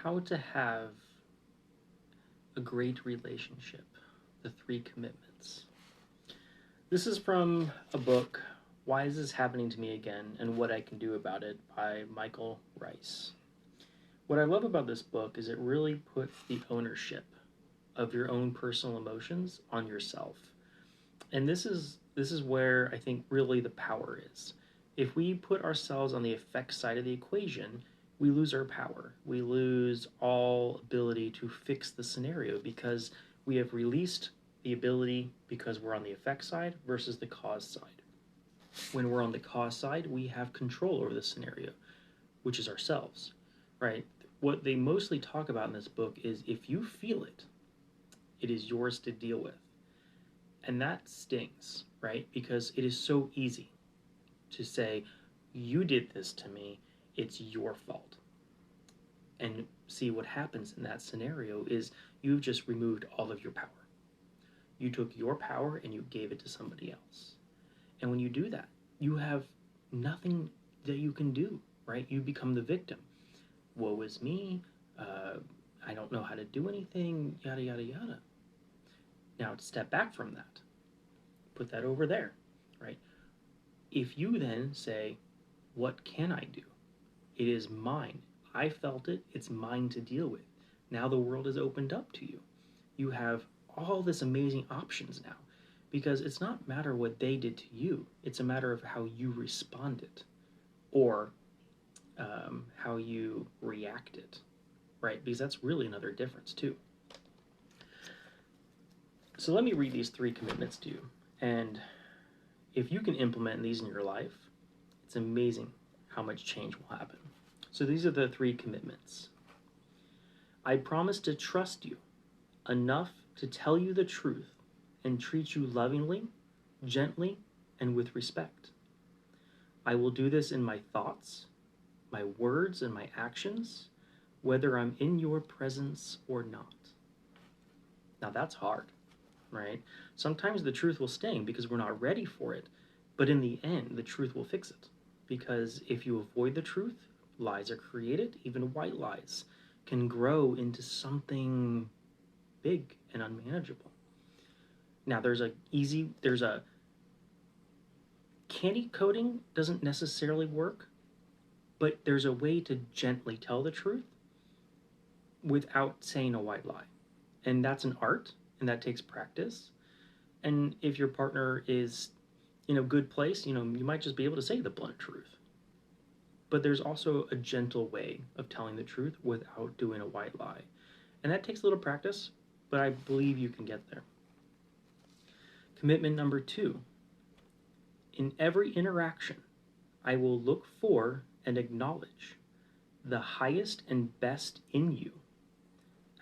How to have a great relationship, the three commitments. This is from a book, Why Is This Happening to Me Again and What I Can Do About It by Michael Rice. What I love about this book is it really puts the ownership of your own personal emotions on yourself. And this is where I think really the power is. If we put ourselves on the effect side of the equation, we lose our power. We lose all ability to fix the scenario because we have released the ability because we're on the effect side versus the cause side. When we're on the cause side, we have control over the scenario, which is ourselves, right? What they mostly talk about in this book is if you feel it, it is yours to deal with. And that stings, right? Because it is so easy to say, you did this to me, it's your fault. And see, what happens in that scenario is you've just removed all of your power. You took your power and you gave it to somebody else. And when you do that, you have nothing that you can do, right? You become the victim. Woe is me, I don't know how to do anything, yada, yada, yada. Now, step back from that. Put that over there, right? If you then say, what can I do? It is mine. I felt it. It's mine to deal with. Now the world is opened up to you. You have all this amazing options now because it's not a matter what they did to you. It's a matter of how you responded or how you reacted, right? Because that's really another difference too. So let me read these three commitments to you. And if you can implement these in your life, it's amazing how much change will happen. So these are the three commitments. I promise to trust you enough to tell you the truth and treat you lovingly, gently, and with respect. I will do this in my thoughts, my words, and my actions, whether I'm in your presence or not. Now that's hard, right? Sometimes the truth will sting because we're not ready for it, but in the end, the truth will fix it. Because if you avoid the truth, lies are created, even white lies can grow into something big and unmanageable. Now there's a candy coating doesn't necessarily work, but there's a way to gently tell the truth without saying a white lie. And that's an art, and that takes practice. And if your partner is in a good place, you might just be able to say the blunt truth. But there's also a gentle way of telling the truth without doing a white lie. And that takes a little practice, but I believe you can get there. Commitment number 2. In every interaction, I will look for and acknowledge the highest and best in you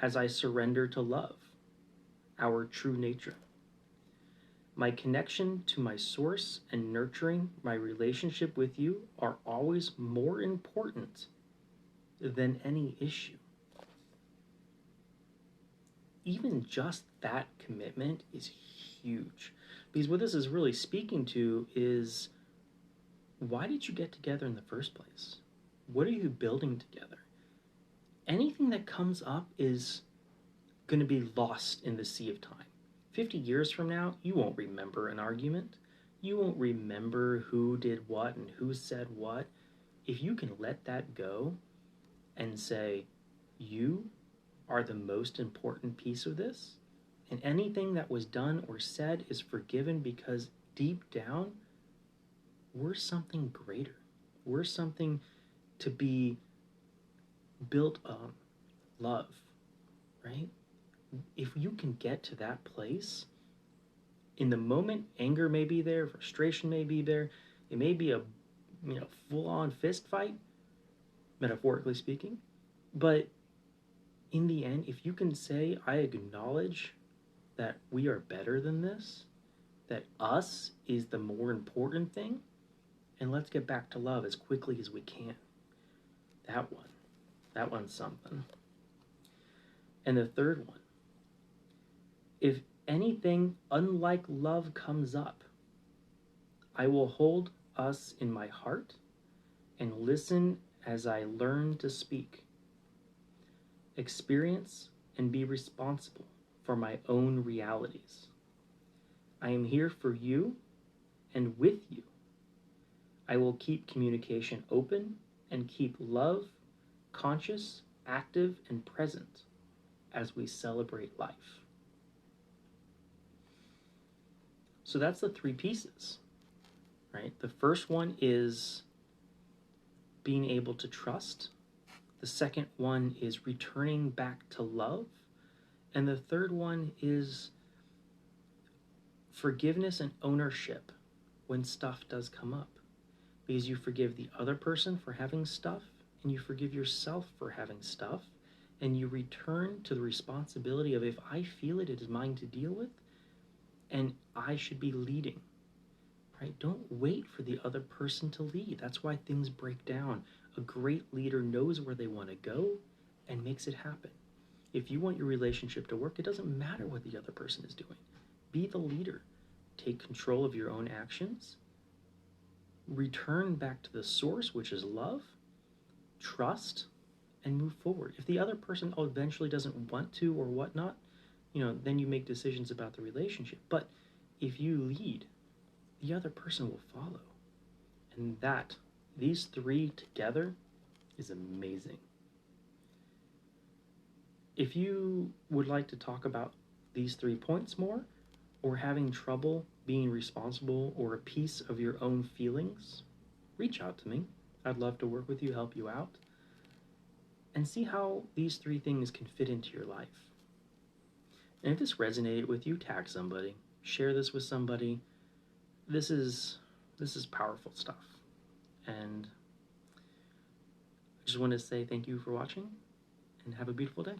as I surrender to love, our true nature. My connection to my source and nurturing my relationship with you are always more important than any issue. Even just that commitment is huge. Because what this is really speaking to is, why did you get together in the first place? What are you building together? Anything that comes up is going to be lost in the sea of time. 50 years from now, you won't remember an argument. You won't remember who did what and who said what. If you can let that go and say, you are the most important piece of this, and anything that was done or said is forgiven because deep down, we're something greater. We're something to be built on, love, right? If you can get to that place, in the moment, anger may be there, frustration may be there, it may be a full-on fist fight, metaphorically speaking, but in the end, if you can say, I acknowledge that we are better than this, that us is the more important thing, and let's get back to love as quickly as we can. That one's something. And the third one, if anything unlike love comes up, I will hold us in my heart and listen as I learn to speak. experience, and be responsible for my own realities. I am here for you and with you. I will keep communication open and keep love conscious, active, and present as we celebrate life. So that's the three pieces, right? The first one is being able to trust. The second one is returning back to love. And the third one is forgiveness and ownership when stuff does come up. Because you forgive the other person for having stuff, and you forgive yourself for having stuff, and you return to the responsibility of, if I feel it, it is mine to deal with, and I should be leading, right? Don't wait for the other person to lead. That's why things break down. A great leader knows where they want to go and makes it happen. If you want your relationship to work, it doesn't matter what the other person is doing. Be the leader. Take control of your own actions. Return back to the source, which is love, trust, and move forward. If the other person eventually doesn't want to or whatnot, then you make decisions about the relationship. But if you lead, the other person will follow. And these three together is amazing. If you would like to talk about these 3 points more, or having trouble being responsible or a piece of your own feelings, reach out to me. I'd love to work with you, help you out, and see how these 3 things can fit into your life. And if this resonated with you, tag somebody, share this with somebody. This is powerful stuff. And I just want to say thank you for watching, and have a beautiful day.